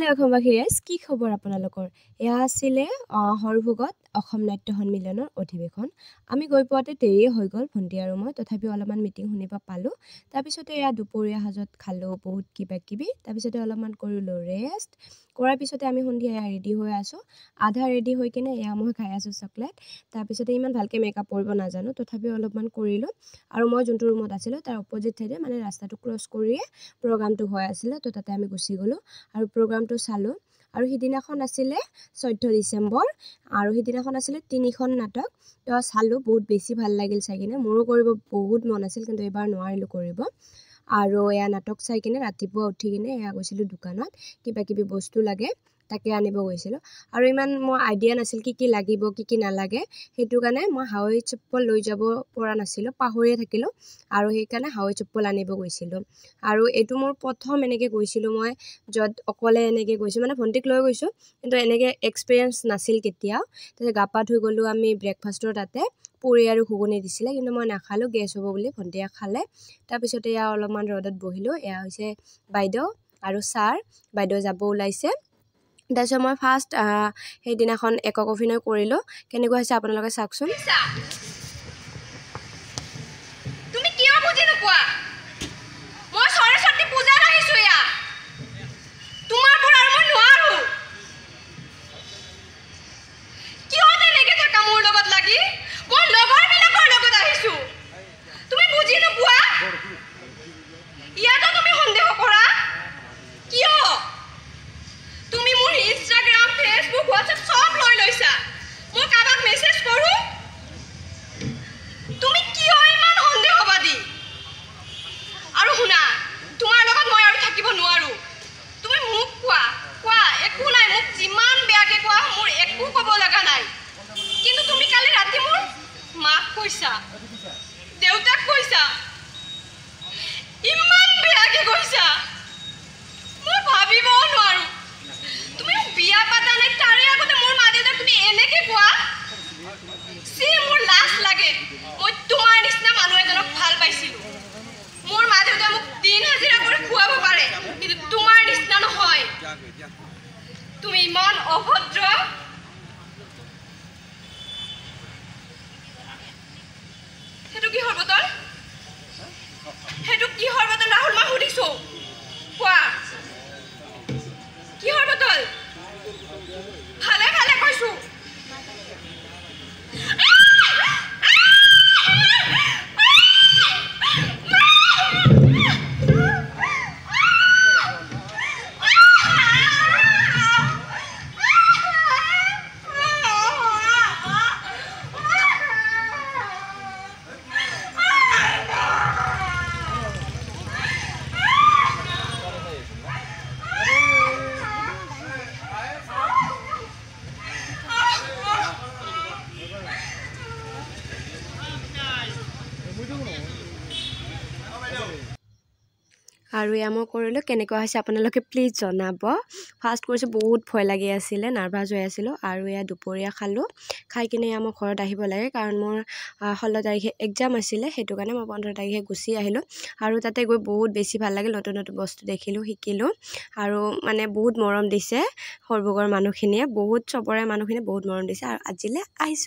Hello' অসমবাসী ৰাইজ, কি খবৰ আপোনালোকৰ? এয়া আছিলে হৰভোগত অসম নাট্য সন্মিলনৰ অধিৱেশন। আমি গৈ পোৱাতে দেৰিয়ে হৈ গ'ল ভণ্টি আৰু মই, তথাপিও অলপমান মিটিং শুনিব পালোঁ। তাৰপিছতে এয়া দুপৰীয়া সাজত খালোঁ বহুত কিবাকিবি, তাৰপিছতে অলপমান কৰিলোঁ ৰেষ্ট। কৰাৰ পিছতে আমি সন্ধিয়া ৰেডি হৈ আছোঁ। আধা ৰেডি হৈ কিনে এয়া মই খাই আছোঁ চকলেট। তাৰপিছতে ইমান ভালকৈ মেকআপ কৰিব নাজানো, তথাপিও অলপমান কৰিলোঁ। আৰু মই যোনটো ৰুমত আছিলোঁ তাৰ অপজিট চাইডে মানে ৰাস্তাটো ক্ৰছ কৰিয়ে প্ৰগ্ৰামটো হৈ আছিলে, তো তাতে আমি গুচি গ'লোঁ আৰু প্ৰগ্ৰামটো চালোঁ। আৰু সিদিনাখন আছিলে 14 ডিচেম্বৰ আৰু সিদিনাখন আছিলে 3খন নাটক। তো চালোঁ, বহুত বেছি ভাল লাগিল চাই কিনে। মোৰো কৰিব বহুত মন আছিল, কিন্তু এইবাৰ নোৱাৰিলোঁ কৰিব। আৰু এয়া নাটক চাই কিনে ৰাতিপুৱা উঠি কিনে এয়া গৈছিলোঁ দোকানত, কিবাকিবি বস্তু লাগে তাকে আনিব গৈছিলোঁ। আৰু ইমান মোৰ আইডিয়া নাছিল কি লাগিব কি নালাগে, সেইটো কাৰণে মই হাৱাই চপ্পল লৈ যাব পৰা নাছিলোঁ, পাহৰিয়ে থাকিলোঁ। আৰু সেইকাৰণে হাৱাই চপ্পল আনিব গৈছিলোঁ। আৰু এইটো মোৰ প্ৰথম এনেকৈ গৈছিলোঁ মই, য'ত অকলে এনেকৈ গৈছোঁ, মানে ভণ্টিক লৈ গৈছোঁ, কিন্তু এনেকৈ এক্সপিৰিয়েঞ্চ নাছিল কেতিয়াও। তাৰপিছত গা পা ধুই গ'লোঁ আমি ব্ৰেকফাষ্টৰ তাতে, পুৰি আৰু ঘুগুনি দিছিলে, কিন্তু মই নাখালোঁ, গেছ হ'ব বুলি ভণ্টিয়ে খালে। তাৰপিছতে এয়া অলপমান ৰ'দত বহিলোঁ। এয়া হৈছে বাইদেউ আৰু ছাৰ, বাইদেউ যাব ওলাইছে। তাৰপিছত মই ফাৰ্ষ্ট সেইদিনাখন একক অভিনয় কৰিলোঁ। কেনেকুৱা হৈছে আপোনালোকে চাওকচোন। তুমি কিয় বুজি নোপোৱা? মই সৰস্বতী পূজাত আহিছোঁ ইয়া। তোমাৰ পৰা মই নোৱাৰো। কিয় তেনেকৈ থাকা মোৰ লগত লাগি? মই লগৰবিলাকৰ লগত আহিছোঁ। তুমি বুজি নোপোৱা? ইয়াতো তুমি সন্দেহ কৰা? কিয়? তুমি মোৰ ইনষ্টাগ্ৰাম, ফেচবুক, হোৱাটছএপ চব লৈ লৈছা। মই কাৰোবাক মেছেজ কৰোঁ, তুমি কিয় ইমান সন্দেহবাদী? আৰু শুনা, তোমাৰ লগত মই আৰু থাকিব নোৱাৰো। তুমি মোক কোৱা, একো নাই, মোক যিমান বেয়াকৈ কোৱা মোৰ একো ক'ব লগা নাই। কিন্তু তুমি কালি ৰাতি মোৰ মাক কৈছা, দেউতাক কৈছা, ইমান বেয়াকৈ কৈছা, মই ভাবিবও নোৱাৰো। তুমি বিয়া পাতা নাই, তাৰে আগতে মোৰ মা দেউতাক তুমি এনেকৈ কোৱা? মোৰ লাজ লাগে। মই তোমাৰ নিচিনা মানুহ এজনক ভাল পাইছিলোঁ। মোৰ মা দেউতাই মোক দিন হাজিৰা কৰি খুৱাব পাৰে, কিন্তু তোমাৰ নিচিনা নহয়। তুমি ইমান অভদ্ৰ। সেইটো কিহৰ বটল? সেইটো কিহৰ বটল ৰাহুল? মই সুধিছোঁ, কোৱা কিহৰ বটল? ভালে ভালে কৈছোঁ। আৰু এয়া মই কৰিলোঁ। কেনেকুৱা হৈছে আপোনালোকে প্লিজ জনাব। ফাৰ্ষ্ট কৰিছোঁ, বহুত ভয় লাগি আছিলে, নাৰ্ভাছ হৈ আছিলোঁ। আৰু এয়া দুপৰীয়া খালোঁ। খাই কিনে এয়া মই ঘৰত আহিব লাগে, কাৰণ মোৰ 16 তাৰিখে এক্সাম আছিলে, সেইটো কাৰণে মই 15 তাৰিখে গুচি আহিলোঁ। আৰু তাতে গৈ বহুত বেছি ভাল লাগিল, নতুন নতুন বস্তু দেখিলোঁ, শিকিলোঁ। আৰু মানে বহুত মৰম দিছে সৰভোগৰ মানুহখিনিয়ে, বহুত চবৰে মানুহখিনিয়ে বহুত মৰম দিছে। আৰু আজিলৈ আহিছোঁ।